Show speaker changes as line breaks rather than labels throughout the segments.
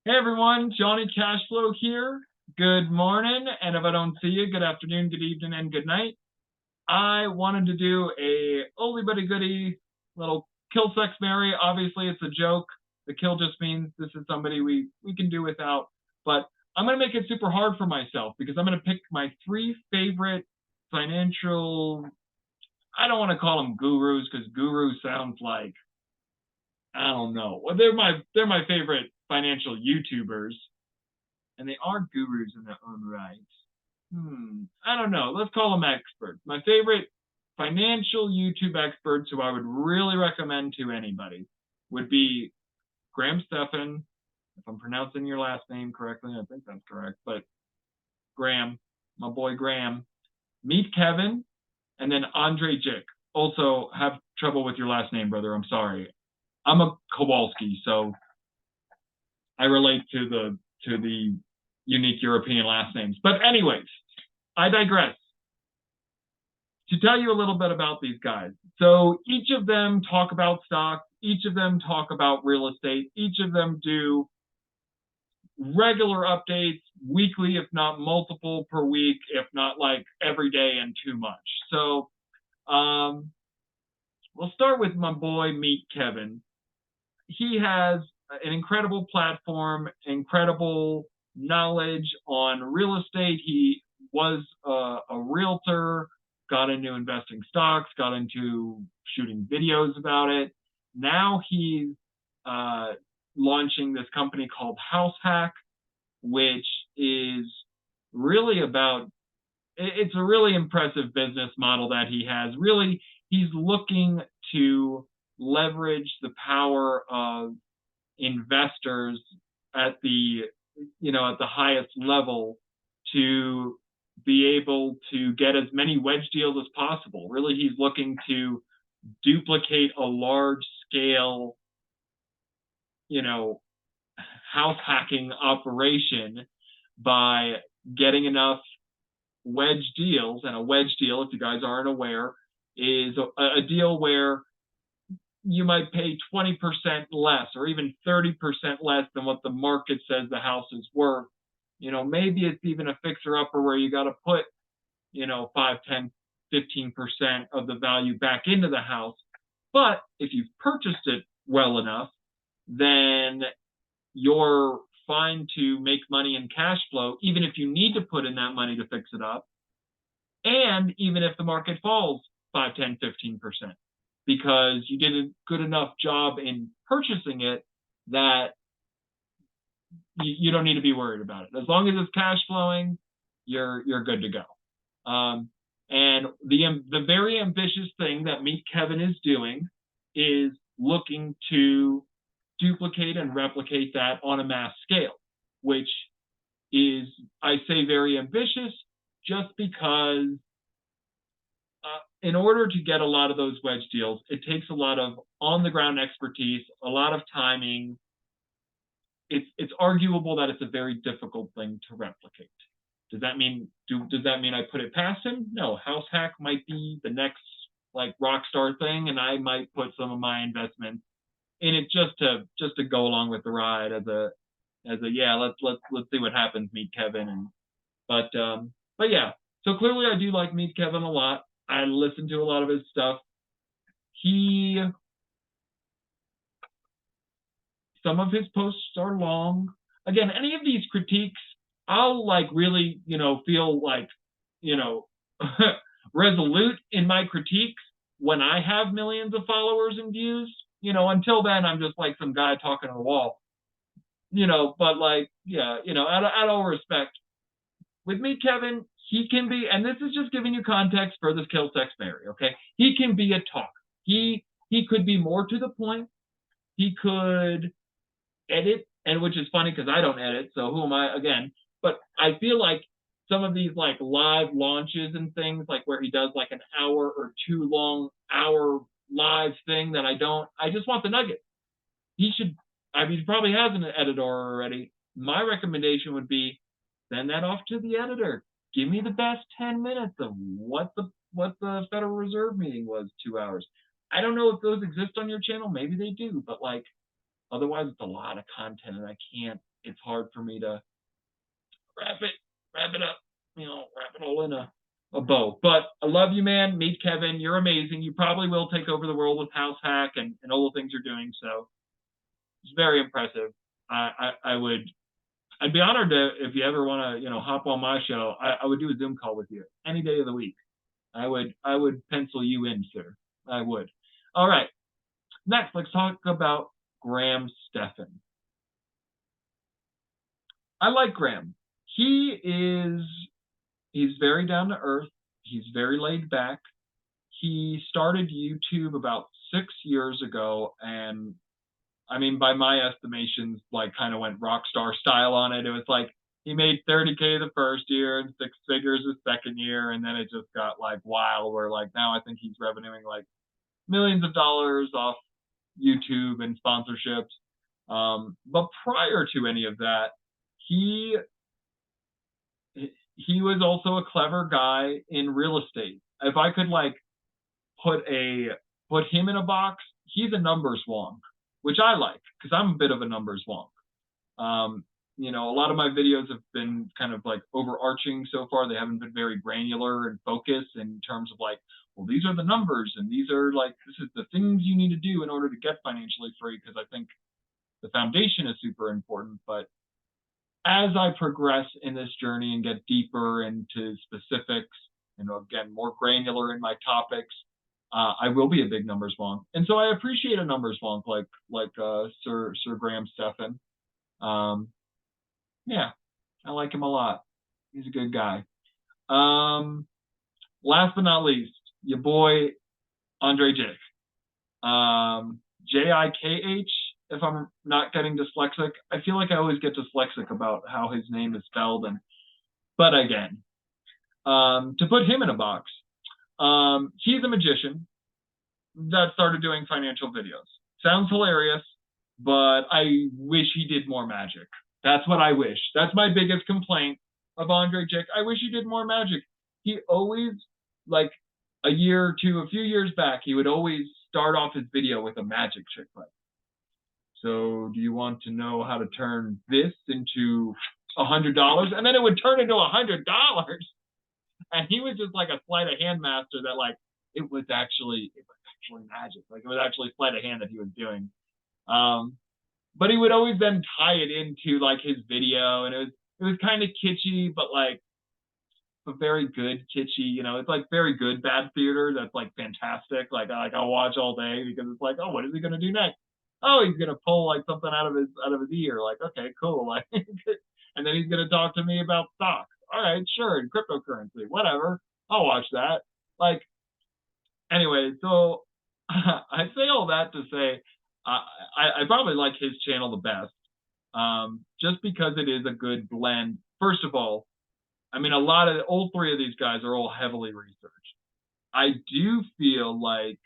Hey everyone, Johnny Cashflow here. Good morning, and if I don't see you, good afternoon, good evening, and good night. I wanted to do a oldie but a goodie little kill sex Mary. Obviously, it's a joke. The kill just means this is somebody we can do without. But I'm gonna make it super hard for myself because I'm gonna pick my three favorite financial. I don't want to call them gurus because guru sounds like I don't know. Well, they're my favorite financial YouTubers, and they are gurus in their own right. I don't know. Let's call them experts. My favorite financial YouTube experts who I would really recommend to anybody would be Graham Stephan. If I'm pronouncing your last name correctly, I think that's correct. But Graham, my boy Graham, Meet Kevin, and then Andre Jikh. Also, have trouble with your last name, brother. I'm sorry. I'm a Kowalski, so I relate to the unique European last names. But anyways, I digress. To tell you a little bit about these guys. So each of them talk about stocks, each of them talk about real estate, each of them do regular updates weekly, if not multiple per week, if not like every day and too much. So we'll start with my boy Meet Kevin. He has an incredible platform, incredible knowledge on real estate. He was a realtor, got into investing stocks, got into shooting videos about it. Now he's launching this company called House Hack, which is really about, it's a really impressive business model that he has. Really, he's looking to leverage the power of investors at the at the highest level to be able to get as many wedge deals as possible. Really, he's looking to duplicate a large scale, house hacking operation by getting enough wedge deals. And a wedge deal, if you guys aren't aware, is a deal where you might pay 20% less or even 30% less than what the market says the house is worth. Maybe it's even a fixer upper where you got to put, 5, 10, 15% of the value back into the house. But if you've purchased it well enough, then you're fine to make money in cash flow, even if you need to put in that money to fix it up. And even if the market falls 5, 10, 15%, because you did a good enough job in purchasing it that you don't need to be worried about it. As long as it's cash flowing, you're good to go. And the very ambitious thing that Meet Kevin is doing is looking to duplicate and replicate that on a mass scale, which is, I say, very ambitious just because in order to get a lot of those wedge deals, it takes a lot of on-the-ground expertise, a lot of timing. It's arguable that it's a very difficult thing to replicate. Does that mean I put it past him? No, House Hack might be the next like rock star thing, and I might put some of my investments in it just to go along with the ride as a yeah, let's see what happens, Meet Kevin. But yeah, so clearly I do like Meet Kevin a lot. I listen to a lot of his stuff. Some of his posts are long. Again, any of these critiques, I'll like really, feel like, resolute in my critiques when I have millions of followers and views. Until then, I'm just like some guy talking to the wall. But like, yeah, out of all respect, with Meet Kevin, he can be, and this is just giving you context for this Kill Sex Mary, okay? He can be a talker. He could be more to the point. He could edit, and which is funny because I don't edit, so who am I again? But I feel like some of these like live launches and things, like where he does like an hour or two long hour live thing that I just want the nugget. He probably has an editor already. My recommendation would be send that off to the editor. Give me the best 10 minutes of what the Federal Reserve meeting was 2 hours. I don't know if those exist on your channel. Maybe they do, but like Otherwise, it's a lot of content, and I can't. It's hard for me to wrap it, wrap it up, wrap it all in a bow. But I love you, man. Meet Kevin. You're amazing. You probably will take over the world with House Hack and all the things you're doing. So it's very impressive. I would. I'd be honored to if you ever want to, hop on my show. I would do a Zoom call with you any day of the week. I would pencil you in, sir. I would. All right. Next, let's talk about Graham Stephan. I like Graham. He's very down to earth. He's very laid back. He started YouTube about 6 years ago, and I mean, by my estimations, like kind of went rock star style on it. It was like he made 30K the first year and 6 figures the second year, and then it just got like wild. Where like now I think he's revenuing like millions of dollars off YouTube and sponsorships. But prior to any of that, he he was also a clever guy in real estate. If I could like put him in a box, he's a numbers wonk, which I like because I'm a bit of a numbers wonk. A lot of my videos have been kind of like overarching so far. They haven't been very granular and focused in terms of like, well, these are the numbers and these are like, this is the things you need to do in order to get financially free, because I think the foundation is super important. But as I progress in this journey and get deeper into specifics, again, more granular in my topics, I will be a big numbers wonk. And so I appreciate a numbers wonk like Sir Graham Stephan. Yeah, I like him a lot. He's a good guy. Last but not least, your boy Andre Jikh. Jikh, if I'm not getting dyslexic. I feel like I always get dyslexic about how his name is spelled. But again, to put him in a box, he's a magician that started doing financial videos. Sounds hilarious, but I wish he did more magic. That's what I wish. That's my biggest complaint of Andre Jikh. I wish he did more magic. He always, like a few years back, he would always start off his video with a magic trick. Like, so do you want to know how to turn this into $100? And then it would turn into $100. And he was just like a sleight of hand master that like, it was actually magic. Like it was actually sleight of hand that he was doing. But he would always then tie it into like his video, and it was kind of kitschy, but like a very good kitschy. It's like very good bad theater that's like fantastic. Like I'll watch all day because it's like, oh, what is he gonna do next? Oh, he's gonna pull like something out of his ear. Like, okay, cool. Like, and then he's gonna talk to me about stocks. All right, sure, and cryptocurrency, whatever. I'll watch that. Like, anyway, so I say all that to say I probably like his channel the best, just because it is a good blend. First of all, I mean, all three of these guys are all heavily researched. I do feel like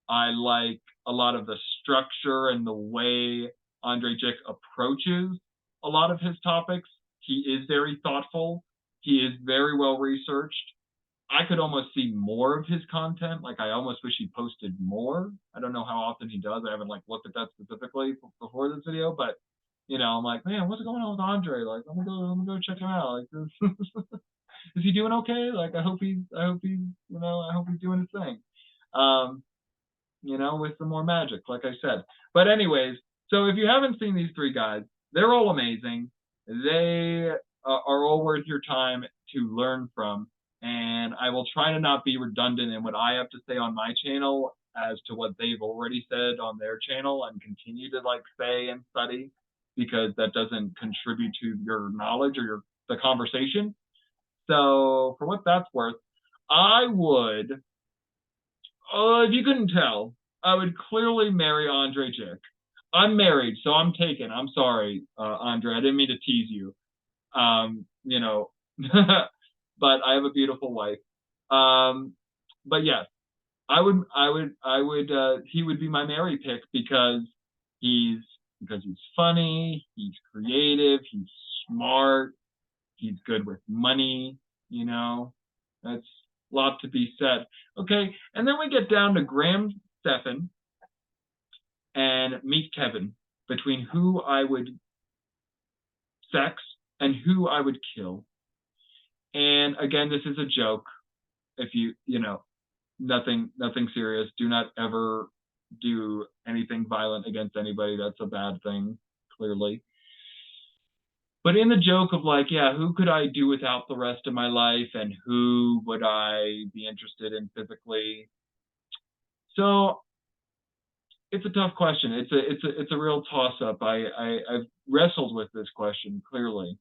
I like a lot of the structure and the way Andre Jikh approaches a lot of his topics. He is very thoughtful. He is very well researched. I could almost see more of his content. Like I almost wish he posted more. I don't know how often he does. I haven't like looked at that specifically before this video, but I'm like, man, what's going on with Andre? Like, I'm gonna go check him out. Like, is he doing okay? Like, I hope he's doing his thing. With some more magic, like I said. But anyways, so if you haven't seen these three guys, they're all amazing. They are all worth your time to learn from. And I will try to not be redundant in what I have to say on my channel as to what they've already said on their channel, and continue to like say and study, because that doesn't contribute to your knowledge or the conversation. So for what that's worth, I would, if you couldn't tell, I would clearly marry Andre Jikh. I'm married, so I'm taken. I'm sorry, Andre. I didn't mean to tease you. But I have a beautiful wife. But yes, he would be my marry pick because he's funny, he's creative, he's smart, he's good with money, that's a lot to be said. Okay, and then we get down to Graham Stephan and Meet Kevin. between who I would sex and who I would kill. And again, this is a joke. If you know, nothing serious. Do not ever do anything violent against anybody. That's a bad thing, clearly. But in the joke of like, yeah, who could I do without the rest of my life, and who would I be interested in physically? So it's a tough question. It's a real toss up. I've wrestled with this question clearly.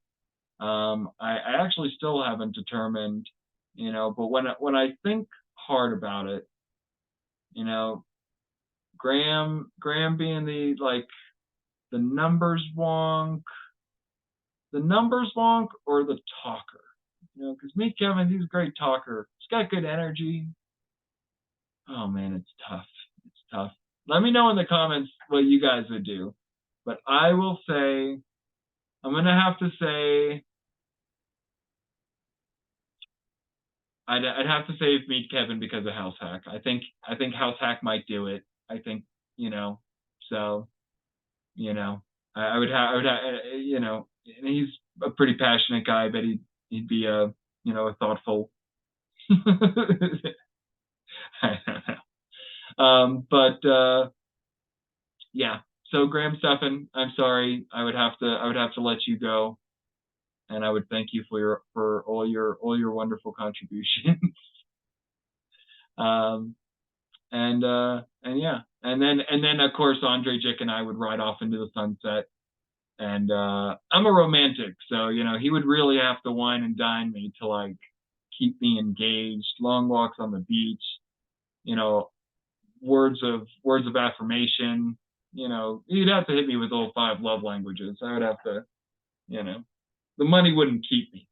I actually still haven't determined, but when I think hard about it, you know, Graham being the numbers wonk, or the talker, because Meet Kevin, he's a great talker. He's got good energy. Oh man, it's tough. It's tough. Let me know in the comments what you guys would do. But I will say, I'm gonna have to say, I'd have to say Meet Kevin because of House Hack. I think House Hack might do it. I think, so, you know, I would have, and he's a pretty passionate guy. But he'd be a thoughtful. I don't know. But yeah. So Graham Stephan, I'm sorry. I would have to let you go, and I would thank you for all your wonderful contributions. um, and yeah, and then of course Andre Jikh and I would ride off into the sunset. And I'm a romantic, so he would really have to wine and dine me to like keep me engaged. Long walks on the beach, you know, words of affirmation. You'd have to hit me with all 5 love languages. I would have to, the money wouldn't keep me.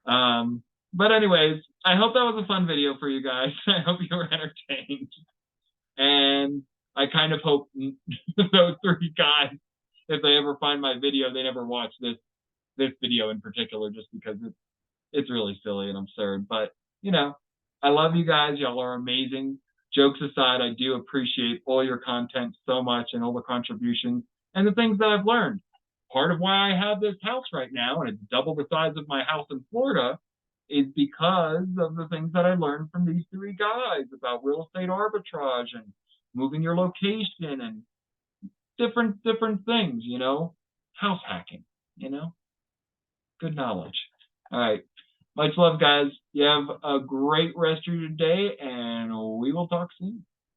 But anyways, I hope that was a fun video for you guys. I hope you were entertained, and I kind of hope those 3 guys, if they ever find my video, they never watch this video in particular, just because it's really silly and absurd. But I love you guys. Y'all are amazing. Jokes aside, I do appreciate all your content so much, and all the contributions and the things that I've learned. Part of why I have this house right now, and it's double the size of my house in Florida, is because of the things that I learned from these 3 guys about real estate arbitrage and moving your location and different things, house hacking, good knowledge. All right. Much love, guys. You have a great rest of your day, and we will talk soon.